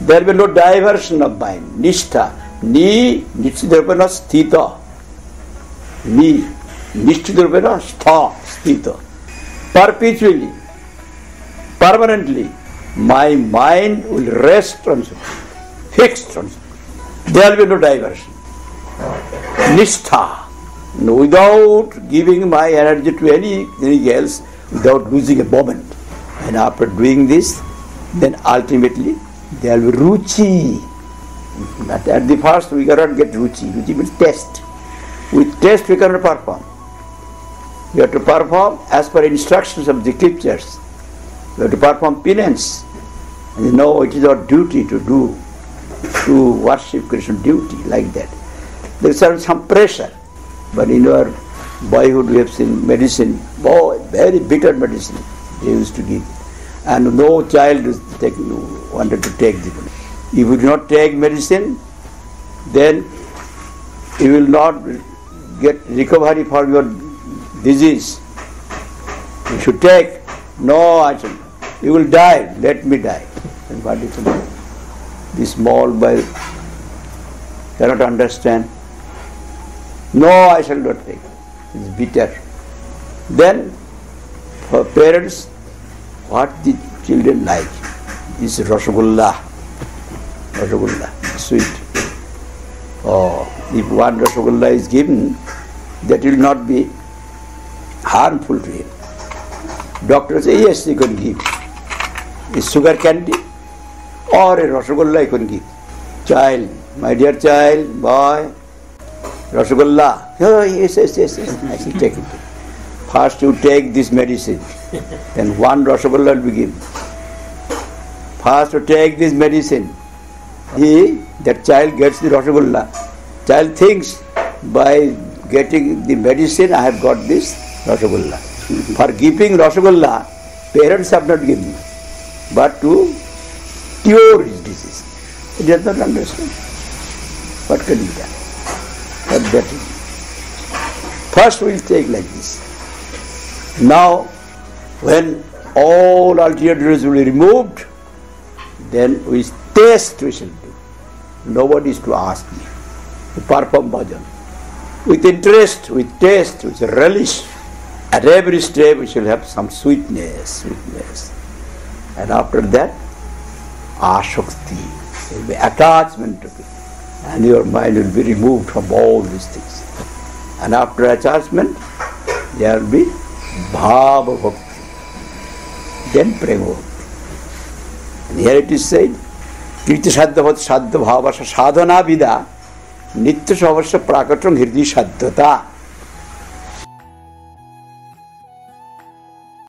There will be no diversion of mind. Nishtha. Ni, Nishtha sthita. Ni, Nishtha stha, sthita. Perpetually, permanently, my mind will rest on something, fixed on something. There will be no diversion. Nishtha. Without giving my energy to anything else, without losing a moment. And after doing this, then ultimately there will be ruchi. But at the first we cannot get ruchi. Ruchi means taste. With taste we cannot perform. You have to perform as per instructions of the scriptures. You have to perform penance. And you know it is our duty to do, to worship Krishna, duty like that. There is some pressure. But in our boyhood we have seen medicine, very bitter medicine they used to give. And no child wanted to take the medicine. If you do not take medicine, then you will not get recovery for your disease. You should take. No, I said, you will die, let me die. And what is it? This small boy cannot understand. No, I shall not take. It is bitter. Then, for parents, what the children like is Rasgulla. Rasgulla, sweet. Oh, if one Rasgulla is given, that will not be harmful to him. Doctor say, yes, you can give. Is sugar candy or a Rasgulla you can give. Child, my dear child, boy, Rasgulla. Oh, yes, I shall take it. First you take this medicine, then one Rasgulla will be given. First you take this medicine. That child gets the Rasgulla. Child thinks by getting the medicine I have got this Rasgulla. For giving Rasgulla, parents have not given, but to cure his disease. He does not understand. What can be done? But that is. First we will take like this. Now, when all ulteriors will be removed, then with taste we shall do. Nobody is to ask me to perform bhajan. With interest, with taste, with relish. At every step we shall have some sweetness. And after that, ashakti, there will be attachment to it. And your mind will be removed from all these things. And after attachment, there will be bhava bhakti. Then prema bhakti. And here it is said, Kriti saddha bhava sadhana vida nitya savasya prakatram hirdi saddhata.